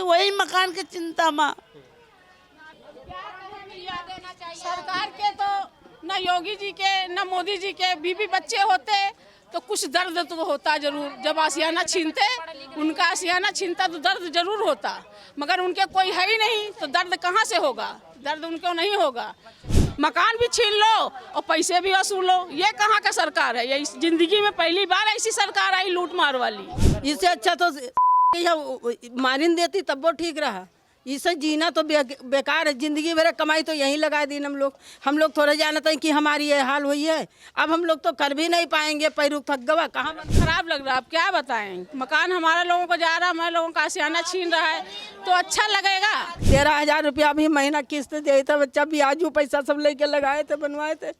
तो वही मकान की चिंता में। सरकार के तो न योगी जी के न मोदी जी के बीबी बच्चे होते तो कुछ दर्द तो होता जरूर। जब आशियाना छीनते, उनका आशियाना छीनता तो दर्द जरूर होता, मगर उनके कोई है ही नहीं तो दर्द कहाँ से होगा? दर्द उनको नहीं होगा। मकान भी छीन लो और पैसे भी वसूल लो, ये कहाँ का सरकार है? ये जिंदगी में पहली बार ऐसी सरकार आई लूट मार वाली। इससे अच्छा तो मारिन देती तब वो ठीक रहा। इससे जीना तो बेकार है। जिंदगी भर कमाई तो यहीं लगा दी हम लोग थोड़ा जानते हैं कि हमारी ये हाल हुई है। अब हम लोग तो कर भी नहीं पाएंगे, पैरू थक गवा कहाँ। खराब लग रहा है, अब क्या बताएं। मकान हमारे लोगों को जा रहा, हमारे लोगों का आशियाना छीन रहा है तो अच्छा लगेगा। 13,000 रुपया भी महीना किस्त दे था। बच्चा ब्याजू पैसा सब लेके लगाए थे, बनवाए थे,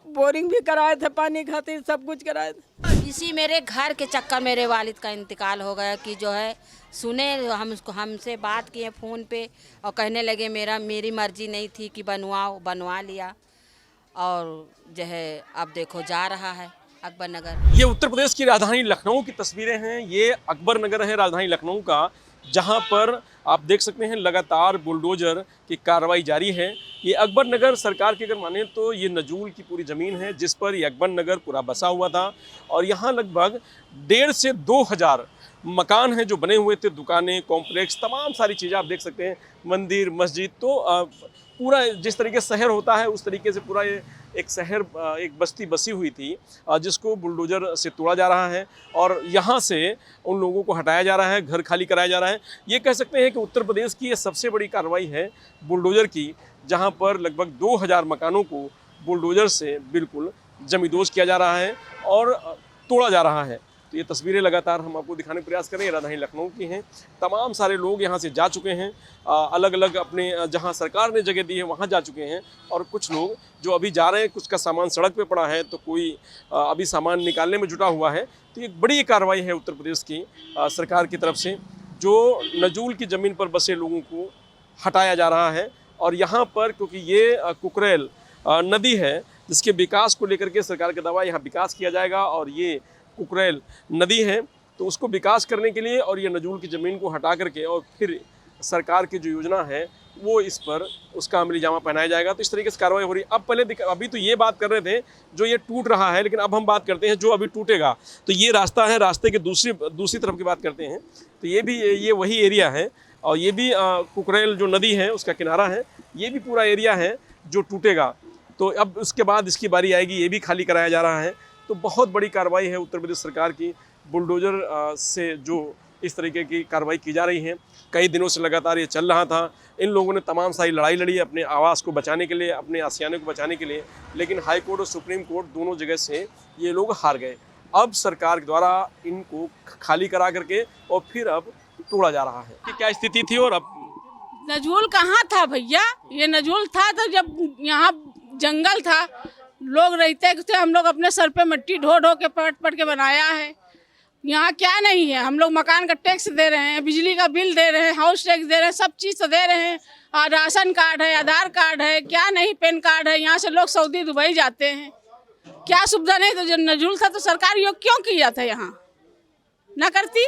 बोरिंग भी कराए थे, पानी खातिर सब कुछ कराए थे। इसी मेरे घर के चक्कर मेरे वालिद का इंतकाल हो गया कि जो है सुने हमसे बात किए फ़ोन पे और कहने लगे मेरी मर्जी नहीं थी कि बनवा लिया और जो है अब देखो जा रहा है अकबर नगर। ये उत्तर प्रदेश की राजधानी लखनऊ की तस्वीरें हैं। ये अकबर नगर है राजधानी लखनऊ का, जहां पर आप देख सकते हैं लगातार बुलडोजर की कार्रवाई जारी है। ये अकबर नगर सरकार की अगर माने तो ये नजूल की पूरी ज़मीन है जिस पर ये अकबर नगर पूरा बसा हुआ था और यहाँ लगभग 1,500 से 2,000 मकान हैं जो बने हुए थे, दुकानें, कॉम्प्लेक्स, तमाम सारी चीज़ें आप देख सकते हैं, मंदिर, मस्जिद। तो पूरा जिस तरीके से शहर होता है उस तरीके से पूरा ये एक शहर, एक बस्ती बसी हुई थी जिसको बुलडोज़र से तोड़ा जा रहा है और यहाँ से उन लोगों को हटाया जा रहा है, घर खाली कराया जा रहा है। ये कह सकते हैं कि उत्तर प्रदेश की ये सबसे बड़ी कार्रवाई है बुलडोज़र की, जहाँ पर लगभग 2,000 मकानों को बुलडोज़र से बिल्कुल जमींदोज़ किया जा रहा है और तोड़ा जा रहा है। तो ये तस्वीरें लगातार हम आपको दिखाने का प्रयास कर रहे हैं, राजधानी लखनऊ की हैं। तमाम सारे लोग यहाँ से जा चुके हैं, अलग अलग अपने जहाँ सरकार ने जगह दी है वहाँ जा चुके हैं और कुछ लोग जो अभी जा रहे हैं, कुछ का सामान सड़क पे पड़ा है तो कोई अभी सामान निकालने में जुटा हुआ है। तो एक बड़ी कार्रवाई है उत्तर प्रदेश की सरकार की तरफ से, जो नजूल की ज़मीन पर बसे लोगों को हटाया जा रहा है। और यहाँ पर क्योंकि ये कुकरेल नदी है जिसके विकास को लेकर के सरकार का दावा, यहाँ विकास किया जाएगा और ये कुकरेल नदी है तो उसको विकास करने के लिए और ये नजूल की ज़मीन को हटा करके और फिर सरकार की जो योजना है वो इस पर उसका अमली जामा पहनाया जाएगा। तो इस तरीके से कार्रवाई हो रही है। अब अभी तो ये बात कर रहे थे जो ये टूट रहा है, लेकिन अब हम बात करते हैं जो अभी टूटेगा। तो ये रास्ता है, रास्ते के दूसरी तरफ की बात करते हैं तो ये वही एरिया है और ये भी कुकरेल जो नदी है उसका किनारा है, ये भी पूरा एरिया है जो टूटेगा। तो अब उसके बाद इसकी बारी आएगी, ये भी खाली कराया जा रहा है। तो बहुत बड़ी कार्रवाई है उत्तर प्रदेश सरकार की, बुलडोज़र से जो इस तरीके की कार्रवाई की जा रही है। कई दिनों से लगातार ये चल रहा था। इन लोगों ने तमाम सारी लड़ाई लड़ी अपने आवास को बचाने के लिए, अपने आशियाने को बचाने के लिए, लेकिन हाई कोर्ट और सुप्रीम कोर्ट दोनों जगह से ये लोग हार गए। अब सरकार द्वारा इनको खाली करा करके और फिर अब तोड़ा जा रहा है कि क्या स्थिति थी। और अब नजूल कहाँ था भैया? ये नजूल था तो जब यहाँ जंगल था, लोग रहते थे, हम लोग अपने सर पे मिट्टी ढो ढो के पट के बनाया है। यहाँ क्या नहीं है? हम लोग मकान का टैक्स दे रहे हैं, बिजली का बिल दे रहे हैं, हाउस टैक्स दे रहे हैं, सब चीज़ तो दे रहे हैं। और राशन कार्ड है, आधार कार्ड है, क्या नहीं, पैन कार्ड है। यहाँ से लोग सऊदी दुबई जाते हैं, क्या सुविधा नहीं? तो जो नजूल था तो सरकार योग क्यों किया था? यहाँ ना करती।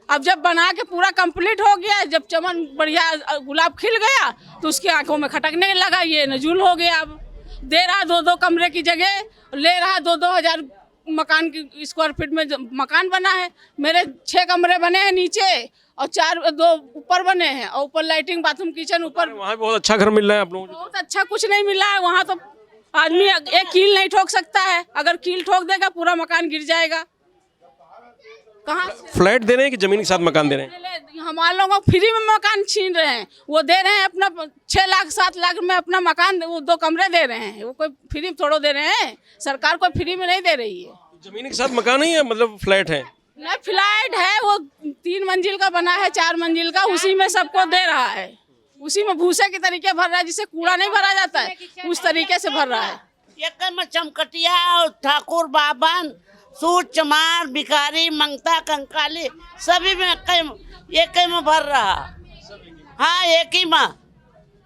अब जब बना के पूरा कंप्लीट हो गया, जब चमन बढ़िया गुलाब खिल गया तो उसकी आंखों में खटकने लगा, ये नजूल हो गया। अब दे रहा 2-2 कमरे की जगह, ले रहा 2-2 हज़ार मकान की स्क्वायर फीट में मकान बना है। मेरे 6 कमरे बने हैं नीचे और 2 ऊपर बने हैं और ऊपर लाइटिंग, बाथरूम, किचन ऊपर। वहाँ बहुत अच्छा घर मिल रहा है आप लोगों को? बहुत अच्छा कुछ नहीं मिला है वहाँ तो। आदमी एक कील नहीं ठोक सकता है, अगर कील ठोक देगा पूरा मकान गिर जाएगा। कहाँ फ्लैट दे रहे हैं कि जमीन के साथ मकान दे रहे हैं? हमारे लोगों को फ्री में मकान छीन रहे हैं। वो दे रहे हैं अपना 6 लाख 7 लाख में अपना मकान, वो 2 कमरे दे रहे हैं। वो कोई फ्री थोड़ो दे रहे हैं, सरकार कोई फ्री में नहीं दे रही है। जमीन के साथ मकान ही है, मतलब फ्लैट है? नहीं, फ्लैट है, वो 3 मंजिल का बना है, 4 मंजिल का, उसी में सबको दे रहा है। उसी में भूसे के तरीके भर रहा है, जिससे कूड़ा नहीं भरा जाता है उस तरीके से भर रहा है। एक में चमकटिया और ठाकुर बाबन, सूट चमार, भिखारी, मंगता, कंकाली, सभी में एक में भर रहा। हाँ, एक ही में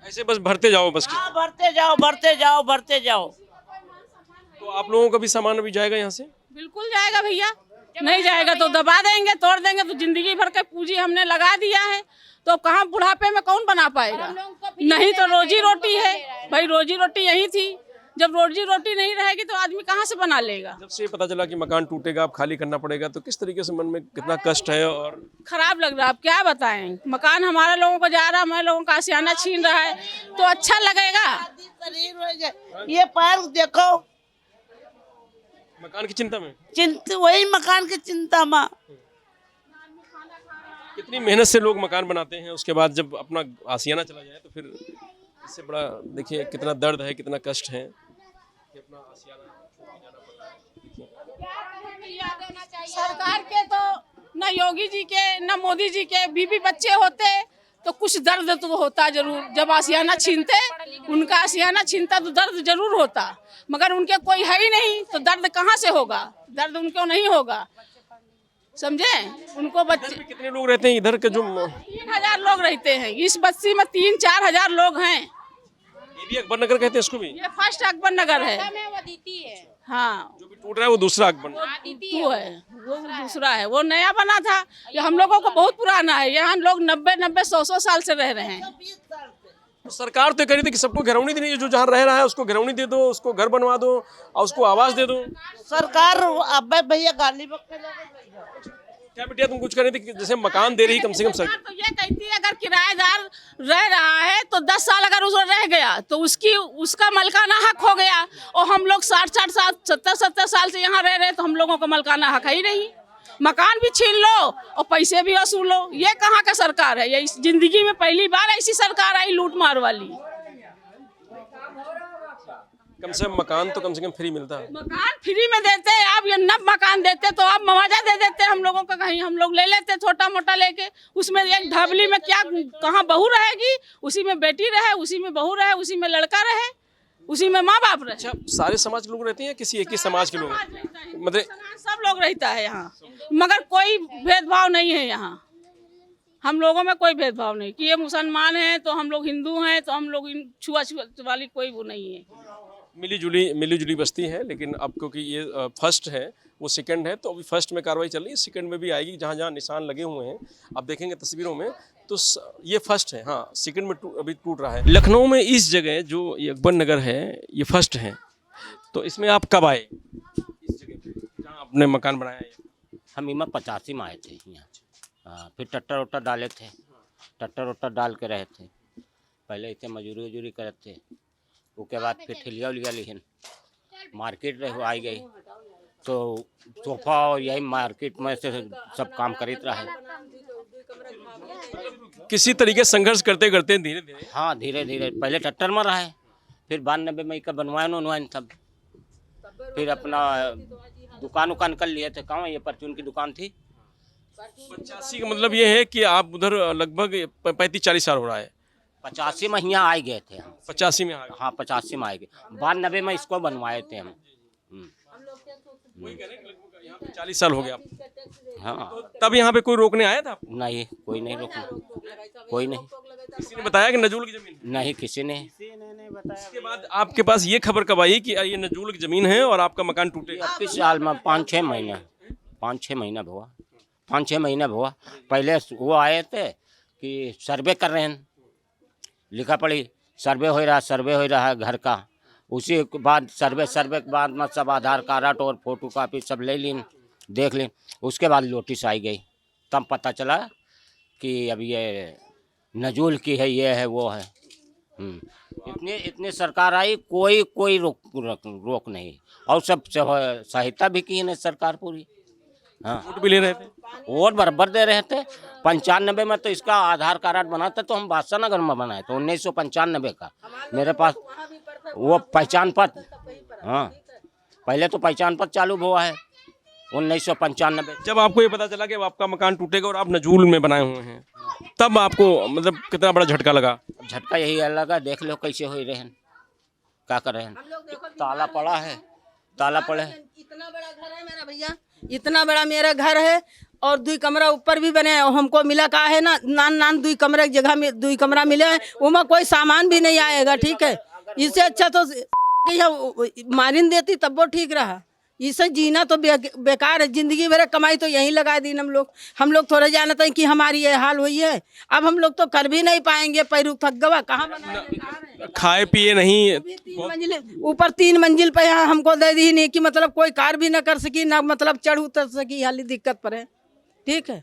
ऐसे बस भरते जाओ बस। हाँ, भरते जाओ भरते जाओ भरते जाओ। तो आप लोगों का भी सामान अभी जाएगा यहाँ से? बिल्कुल जाएगा भैया, नहीं जाएगा तो दबा देंगे, तोड़ देंगे। तो जिंदगी भर का पूंजी हमने लगा दिया है, तो कहाँ बुढ़ापे में कौन बना पाएगा? नहीं तो रोजी रोटी है भाई, रोजी रोटी यही थी। जब रोजी रोटी नहीं रहेगी तो आदमी कहाँ से बना लेगा? जब से ये पता चला कि मकान टूटेगा, आप खाली करना पड़ेगा, तो किस तरीके से मन में कितना कष्ट है? और खराब लग रहा है, अब क्या बताएं। मकान हमारे लोगों को जा रहा है, हमारे लोगों का आशियाना छीन रहा है, तो अच्छा लगेगा? ये पैर देखो, मकान की चिंता में, वही मकान की चिंता में। कितनी मेहनत से लोग मकान बनाते हैं, उसके बाद जब अपना आशियाना चला जाए तो फिर इससे बड़ा देखिए कितना दर्द है, कितना कष्ट है कि अपना आशियाना छोड़ के जाना पड़ता है। सरकार के तो न योगी जी के न मोदी जी के बीवी बच्चे होते तो कुछ दर्द तो होता जरूर। जब आशियाना छीनते, उनका आशियाना छीनता तो दर्द जरूर होता, मगर उनके कोई है ही नहीं, तो दर्द कहाँ से होगा? दर्द उनको नहीं होगा, समझे? उनको बच्चे कितने लोग रहते हैं इधर के? जो 3000 लोग रहते हैं इस बस्ती में, 3-4 हजार लोग हैं। ये भी अकबर नगर कहते हैं इसको भी? ये फर्स्ट अकबर नगर है। हाँ, जो भी टूट रहा है वो दूसरा अकबर वो है, वो दूसरा है, वो नया बना था। ये हम लोगों को बहुत पुराना है। यहाँ लोग 90-100 साल से रह रहे हैं। तो सरकार तो कह रही थी कि सबको घरौनी देनी है, जो जहाँ रह रहा है उसको घरौनी दे दो, उसको घर बनवा दो और उसको आवास दे दो। सरकार अब भैया गाली बक क्या बेटिया तुम कुछ कह रही थी कि जैसे मकान दे रही कम से कम सरकार तो ये कहती है अगर किराएदार रह रहा है तो 10 साल अगर उसको रह गया तो उसका मलकाना हक हो गया। और हम लोग 60-60 साल 70-70 साल से यहाँ रह रहे हैं, तो हम लोगों का मलकाना हक है ही नहीं। मकान भी छीन लो और पैसे भी वसूल लो। ये कहाँ का सरकार है? ये इस जिंदगी में पहली बार ऐसी सरकार आई लूट मार वाली। कम से कम मकान तो कम से कम फ्री मिलता है। मकान फ्री में देते हैं, आप ये नब मकान देते तो आप मुआवजा दे देते हम लोगों का, कहीं हम लोग ले लेते छोटा मोटा लेके। उसमें एक ढबली में क्या कहाँ बहू रहेगी, उसी में बेटी रहे, उसी में बहू रहे, उसी में लड़का रहे, उसी में माँ बाप रहे। अच्छा, सारे समाज के लोग रहते हैं, किसी एक ही समाज के लोग? मतलब सब लोग रहता है यहाँ, मगर कोई भेदभाव नहीं है यहाँ। हम लोगों में कोई भेदभाव नहीं कि ये मुसलमान हैं तो हम लोग हिंदू हैं, तो हम लोग छुआछूत वाली कोई वो नहीं है। मिली जुली बस्ती है। लेकिन अब क्योंकि ये फर्स्ट है, वो सेकंड है, तो अभी फर्स्ट में कार्रवाई चल रही है, सेकंड में भी आएगी। जहाँ जहाँ निशान लगे हुए हैं आप देखेंगे तस्वीरों में, तो ये फर्स्ट है। हाँ, सेकंड में अभी टूट रहा है। लखनऊ में इस जगह जो ये अकबर नगर है, ये फर्स्ट है, तो इसमें आप कब आए इस जगह पे जहाँ आपने मकान बनाया है? हम इमा 85 में आए थे यहाँ। हाँ, फिर टट्टर वट्टर डाले थे, टट्टर वट्टर डाल के रहे थे। पहले इतने मजूरी वजूरी करे थे, उसके बाद फिर ठिलिया उलिया लिखन मार्केट रहे आई गई, तो सोफा और यही मार्केट में से सब काम करीत रहा है। किसी तरीके संघर्ष करते करते धीरे धीरे, हाँ धीरे धीरे, पहले टट्टर में रहा है, फिर 92 में का बनवाए सब, फिर अपना दुकान उकान कर लिए थे। कहाँ ये परचून की दुकान थी। 85 का मतलब ये है कि आप उधर लगभग 35-40 साल हो रहा है। 85 में यहाँ आए गए थे हम। 85 में आ गए? हाँ 85 में आए गए, 92 में इसको बनवाए थे हम। यहाँ पे 40 साल हो गया। हाँ, तो तब यहाँ पे कोई रोकने आया था? नहीं, कोई नहीं रोका, कोई नहीं। किसी ने बताया कि नजूल की जमीन? नहीं, किसी ने। इसके बाद आपके पास ये खबर कब आई कि ये नजूल की जमीन है और आपका मकान टूटेगा? इस साल में 5-6 महीना हुआ, 5-6 महीना हुआ। पहले वो आए थे कि सर्वे कर रहे हैं, लिखा पड़ी सर्वे हो रहा है घर का। उसी के बाद सर्वे के बाद में सब आधार कार्ड और फोटो कापी सब ले लीन, देख लीन। उसके बाद नोटिस आई गई, तब पता चला कि अब ये नजूल की है, ये है वो है। इतने सरकार आई, कोई रोक नहीं, और सब सहायता भी की है सरकार पूरी। हाँ, वोट भी ले रहे थे? वोट बराबर दे रहे थे। 95 में तो इसका आधार कार्ड बना था, तो हम बादशाह नगर में बनाए थे 1995 का। मेरे पास वो पहचान पत्र, हाँ पहले तो पहचान पत्र चालू हुआ है 1995। जब आपको ये पता चला कि आपका मकान टूटेगा और आप नजूल में बनाए हुए हैं, तब आपको मतलब कितना बड़ा झटका लगा? झटका यही लगा, देख लो कैसे हो रहे हैं, क्या कर रहे हैं। ताला पड़ा है, ताला पड़े। इतना बड़ा घर है मेरा भैया, इतना बड़ा मेरा घर है, और 2 कमरा ऊपर भी बने हैं। हमको मिला का है ना, नान 2 कमरे की जगह में 2 कमरा मिले हैं, उसमें कोई सामान भी नहीं आएगा। ठीक है, इससे अच्छा तो मारिन देती तब वो ठीक रहा। इससे जीना तो बेकार है। जिंदगी भर कमाई तो यहीं लगा दी हम लोग थोड़ा जानते हैं कि हमारी ये हाल हुई है। अब हम लोग तो कर भी नहीं पाएंगे। पैरू थक गवा कहाँ बनाएंगे? खाए पिए नहीं। अभी 3 मंजिल ऊपर 3 मंजिल पे यहाँ हमको दे दी नहीं कि मतलब कोई कार भी ना कर सकी ना मतलब चढ़ उतर सकी। हाली दिक्कत पर है। ठीक है,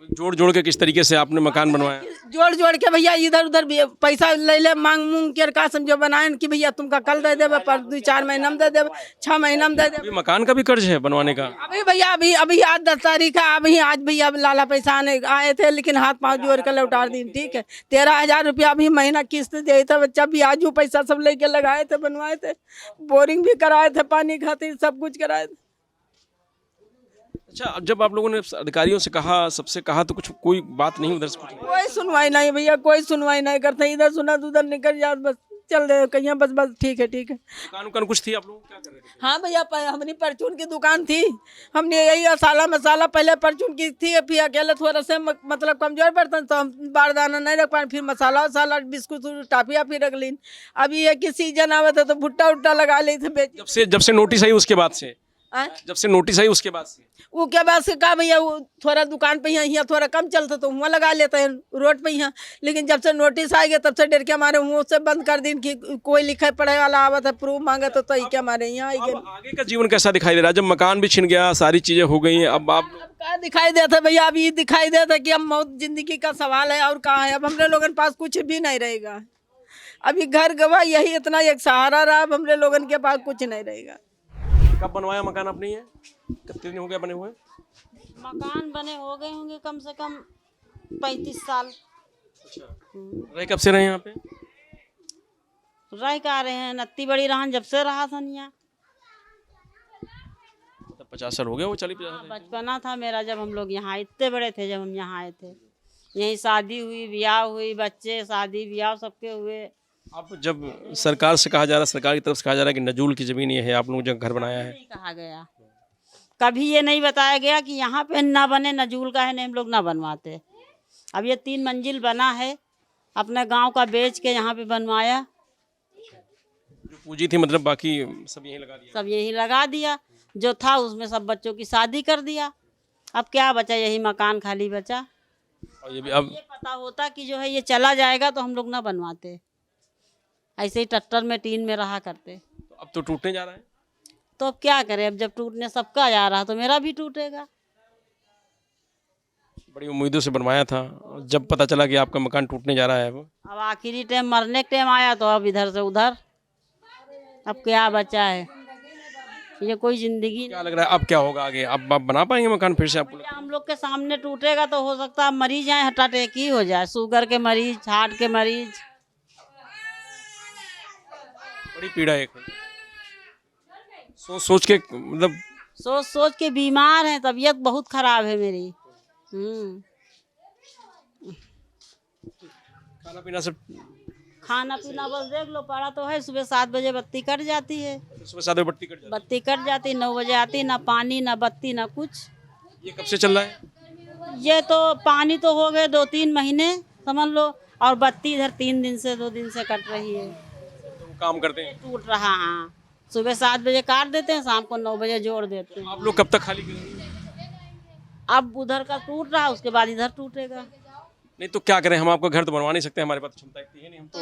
जोड़ जोड़ के किस तरीके से आपने मकान बनवाया? जोड़ जोड़ के भैया इधर उधर भी पैसा ले ले मांग मूंग के का समझो बनाए कि भैया तुमका कल दे देवे, पर 2-4 महीना में दे देवे, 6 महीना में दे देवे। अभी मकान का भी कर्ज है बनवाने का? अभी भैया अभी आज 10 तारीख है। अभी आज भैया लाला पैसा आए थे लेकिन हाथ पाँव जोड़ के लौटा दी। ठीक है, 13,000 रुपया अभी महीना किस्त दे था। बच्चा भी आज पैसा सब लेके लगाए थे, बनवाए थे, बोरिंग भी कराए थे, पानी खातिर सब कुछ कराए थे। अच्छा, अब जब आप लोगों ने अधिकारियों से कहा, सबसे कहा, तो कुछ कोई बात नहीं उधर से? कोई सुनवाई नहीं भैया, कोई सुनवाई नहीं करते। इधर सुना तो उधर निकल जा, बस चल रहे कहीं बस ठीक है। दुकान कुछ थी? आप लोग क्या कर रहे थे? हाँ भैया, हमारी परचून की दुकान थी। हमने यही मसाला पहले परचून की थी। फिर अकेले थोड़ा से मतलब कमजोर बर्तन तो हम बारदाना नहीं रख पाए। फिर मसाला बिस्कुट टाफी रख ली। अभी एक ही सीजन आवे थे तो भुट्टा उट्टा लगा ली थे। जब से नोटिस आई उसके बाद से? जब से नोटिस आई उसके बाद से? वो के बाद से कहा भैया, वो थोड़ा दुकान पे यहाँ थोड़ा कम चलता तो वहाँ लगा लेते हैं रोड पे यहाँ। लेकिन जब से नोटिस आ गया तब से डर के हमारे मुँह से बंद कर दी कि कोई लिखे पढ़े वाला आवत है, प्रूफ मांगे तो क्या हमारे यहाँ आगे का जीवन कैसा दिखाई दे रहा है? जब मकान भी छिन गया, सारी चीजें हो गई, अब आप क्या दिखाई देता भैया? अब ये दिखाई देता कि अब मौत जिंदगी का सवाल है और कहाँ है। अब हमरे लोगों के पास कुछ भी नहीं रहेगा। अभी घर गवा यही इतना एक सहारा रहा। अब हमरे लोगों के पास कुछ नहीं रहेगा। कब बनवाया मकान आपने? ये कितने दिन हो गया बने हुए? मकान बने हो गए होंगे कम से कम 35 साल। रहे कब से रहे यहाँ पे? रह का रहे हैं नत्ती बड़ी रहन जब से रहा था यहाँ। 50 साल हो गए? वो 40-50 साल? बचपना था मेरा जब हम लोग यहाँ इतने बड़े थे, जब हम यहाँ आए थे। यहीं शादी हुई, ब्याह हुई, बच्चे शादी ब्याह सबके हुए। आप जब सरकार से कहा जा रहा है, सरकार की तरफ से कहा जा रहा है कि नजूल की जमीन ये है, आप लोगों ने जो घर बनाया है, नहीं कहा गया, कभी ये नहीं बताया गया कि यहाँ पे ना बने, नजूल का है नहीं, हम लोग ना बनवाते। अब ये 3 मंजिल बना है, अपने गांव का बेच के यहाँ पे बनवाया। जो पूंजी थी मतलब बाकी सब यहीं लगा दिया? सब यही लगा दिया, जो था उसमें सब बच्चों की शादी कर दिया। अब क्या बचा? यही मकान खाली बचा। और ये भी अब ये पता होता कि जो है ये चला जाएगा तो हम लोग ना बनवाते, ऐसे ही टट्टर में टीन में रहा करते। तो अब तो टूटने जा रहा है। तो अब क्या करें? अब जब टूटने सबका जा रहा तो मेरा भी टूटेगा। बड़ी उम्मीदों से बनवाया था, जब पता चला कि आपका मकान टूटने जा रहा है अब आखिरी टाइम मरने के टाइम आया तो अब इधर से उधर, अब क्या बचा है? ये कोई जिंदगी क्या लग रहा है अब क्या होगा आगे? अब आप बना पाएंगे मकान फिर से? आपको हम लोग के सामने टूटेगा तो हो सकता है मरीज जाए, हटा टेकी हो जाए, शुगर के मरीज, हार्ट के मरीज। बड़ी पीड़ा है। सोच के मतलब सोच के बीमार है, तबीयत बहुत खराब है मेरी। खाना पीना सब? खाना पीना बस देख लो, पड़ा तो है। सुबह 7 बजे बत्ती कट जाती है। सुबह 7 बजे बत्ती कट जाती, 9 बजे आती, ना पानी ना बत्ती ना कुछ। ये कब से चल रहा है? ये तो पानी तो हो गए 2-3 महीने समझ लो, और बत्ती इधर 3 दिन से 2 दिन से कट रही है। तो वो काम करते हैं? टूट रहा। हाँ, सुबह 7 बजे काट देते हैं, शाम को 9 बजे जोड़ देते हैं। आप लोग कब तक खाली करेंगे? अब उधर का टूट रहा, उसके बाद इधर टूटेगा। नहीं तो क्या करें? हम आपका घर तो बनवा नहीं सकते, हमारे पास क्षमता इतनी है नहीं। हम तो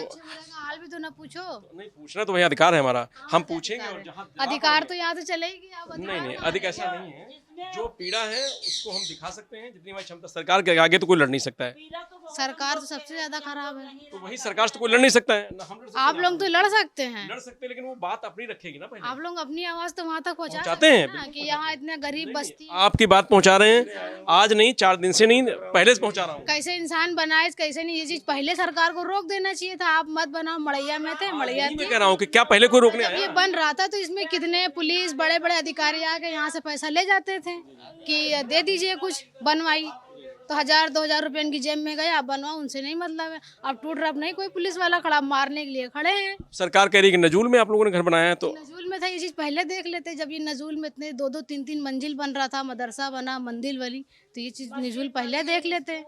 हाल भी तो ना पूछो। नहीं, पूछना तो वही अधिकार है हमारा, हम पूछेंगे। और जहाँ अधिकार तो यहाँ से चलेगी। नहीं अधिक ऐसा नहीं है। जो पीड़ा है उसको हम दिखा सकते हैं जितनी हमारी क्षमता। सरकार के आगे तो कोई लड़ नहीं सकता है। सरकार तो सबसे ज्यादा खराब है। तो वही सरकार से तो कोई लड़ नहीं सकता है ना। हम आप लोग तो लड़ सकते हैं, लड़ सकते हैं, लेकिन वो बात अपनी रखेगी ना पहले। आप लोग अपनी आवाज तो वहाँ तक पहुँचाते हैं ना, कि यहाँ इतने गरीब बस्ती। आपकी बात पहुँचा रहे हैं, आज नहीं 4 दिन से नहीं, पहले से पहुँचा रहा हूँ। कैसे इंसान बनाए, कैसे नहीं, ये चीज पहले सरकार को रोक देना चाहिए था। आप मत बनाओ, मड़ैया में थे, मड़ैया मैं कह रहा हूँ कि क्या पहले कोई रोकने आया? ये बन रहा था तो इसमें कितने पुलिस बड़े बड़े अधिकारी आके यहाँ से पैसा ले जाते थे कि दे दीजिए कुछ बनवाई। तो 1000-2000 रुपये इनकी जेब में गया, अब बनवाओ, उनसे नहीं मतलब है। अब टूट रहा, अब नहीं कोई पुलिस वाला खड़ा, मारने के लिए खड़े हैं। सरकार कह रही है कि नजूल में आप लोगों ने घर बनाया है, तो नजूल में था ये चीज़ पहले देख लेते। जब ये नजूल में इतने 2-2 3-3 मंजिल बन रहा था, मदरसा बना, मंदिर वाली, तो ये चीज़ नजूल पहले देख लेते।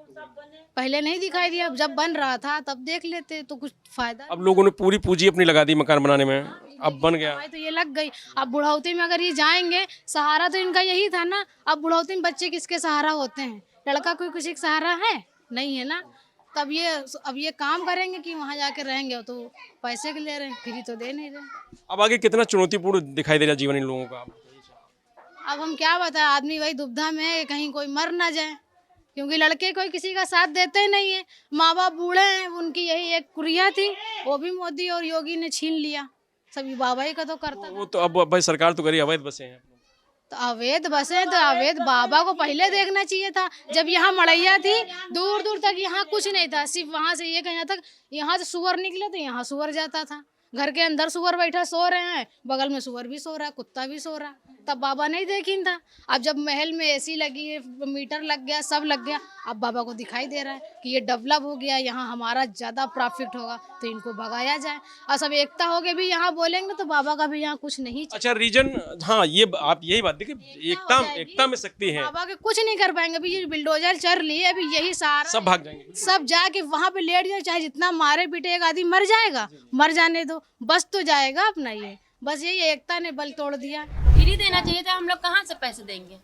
पहले नहीं दिखाई दिया, जब बन रहा था तब देख लेते तो कुछ फायदा। अब लोगों ने पूरी पूंजी अपनी लगा दी मकान बनाने में, अब बन गया। तो ये लग गई। अब बुढ़ौती में अगर ये जाएंगे, सहारा तो इनका यही था ना। अब बुढ़ौती में बच्चे किसके सहारा होते हैं? लड़का कोई किसी का सहारा है नहीं है ना। तब ये अब ये काम करेंगे कि वहाँ जाके रहेंगे, तो पैसे के ले रहे हैं, फ्री तो दे नहीं रहे। अब आगे कितना चुनौतीपूर्ण दिखाई दे रहा जीवन इन लोगों का? अब हम क्या बताएं, आदमी वही दुविधा में है, कहीं कोई मर ना जाए, क्योंकि लड़के कोई किसी का साथ देते ही नहीं है। माँ बाप बूढ़े हैं, उनकी यही एक कुरिया थी, वो भी मोदी और योगी ने छीन लिया। सभी बाबा ही का तो करता था। वो तो अब भाई सरकार तो करी अवैध बसें हैं। तो अवैध बसें, तो अवैध बाबा को पहले देखना चाहिए था। जब यहाँ मड़ैया थी, दूर दूर तक यहाँ कुछ नहीं था, सिर्फ वहाँ से ये कहीं तक, यहाँ से सुअर निकले तो यहाँ सुअर जाता था। घर के अंदर सुअर बैठा सो रहे हैं, बगल में सुअर भी सो रहा है, कुत्ता भी सो रहा। तब बाबा नहीं देखी था। अब जब महल में एसी लगी है, मीटर लग गया, सब लग गया, अब बाबा को दिखाई दे रहा है कि ये डेवलप हो गया, यहाँ हमारा ज़्यादा प्रॉफिट होगा, तो इनको भगाया जाए। और सब एकता हो के भी यहाँ बोलेंगे तो बाबा का भी यहाँ कुछ नहीं। अच्छा रीजन, हाँ ये आप यही बात देखिए, एकता में शक्ति है। बाबा के कुछ नहीं कर पाएंगे। अभी ये बिल्डोजर चल रही है, अभी यही सारा सब भाग जाएंगे, सब जाके वहाँ पे लेट जाए, चाहे जितना मारे पीटे एक आदमी मर जाएगा, मर जाने दो, बस तो जाएगा अपना। ये बस यही एकता ने बल तोड़ दिया। फ्री देना चाहिए था, हम लोग कहाँ से पैसे देंगे?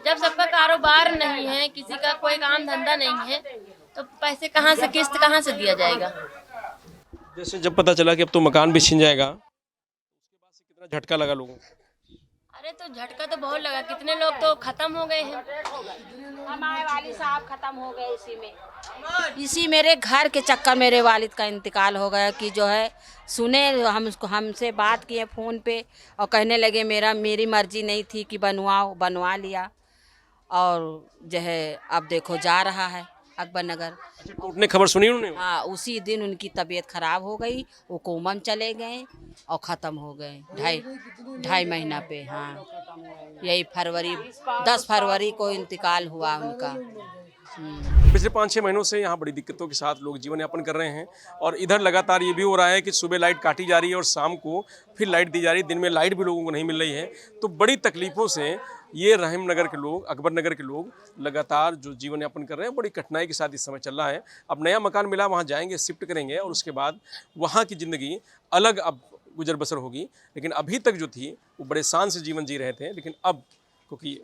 जब सबका कारोबार नहीं है, किसी का कोई काम धंधा नहीं है, तो पैसे कहाँ से, किस्त कहाँ से दिया जाएगा? जैसे जब पता चला कि अब तो मकान भी छीन जाएगा, उसके बाद से कितना झटका लगा लोगों को? अरे तो झटका तो बहुत लगा, कितने लोग तो खत्म हो गए हैं। हमारे वालिद साहब खत्म हो गए इसी मेरे घर के चक्कर मेरे वालिद का इंतकाल हो गया कि जो है सुने हमसे बात किए फ़ोन पे और कहने लगे मेरी मर्जी नहीं थी कि बनवाओ, बनवा लिया। और जो है अब देखो जा रहा है अकबर नगर। अच्छा, कोर्ट ने खबर सुनी उन्होंने? हाँ, उसी दिन उनकी तबीयत खराब हो गई, वो कोमम चले गए और ख़त्म हो गए ढाई महीना पे। हाँ, यही 10 फरवरी को इंतकाल हुआ उनका। पिछले 5-6 महीनों से यहाँ बड़ी दिक्कतों के साथ लोग जीवन यापन कर रहे हैं और इधर लगातार ये भी हो रहा है कि सुबह लाइट काटी जा रही है और शाम को फिर लाइट दी जा रही है। दिन में लाइट भी लोगों को नहीं मिल रही है। तो बड़ी तकलीफ़ों से ये रहीम नगर के लोग, अकबर नगर के लोग लगातार जो जीवन यापन कर रहे हैं, बड़ी कठिनाई के साथ इस समय चल रहा है। अब नया मकान मिला, वहाँ जाएंगे, शिफ्ट करेंगे और उसके बाद वहाँ की ज़िंदगी अलग अब गुजर बसर होगी। लेकिन अभी तक जो थी वो बड़े शान से जीवन जी रहे थे, लेकिन अब क्योंकि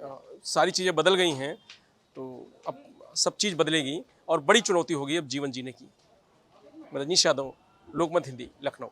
सारी चीज़ें बदल गई हैं तो अब सब चीज़ बदलेगी और बड़ी चुनौती होगी अब जीवन जीने की। मैं रजनीश यादव, लोकमत हिंदी, लखनऊ।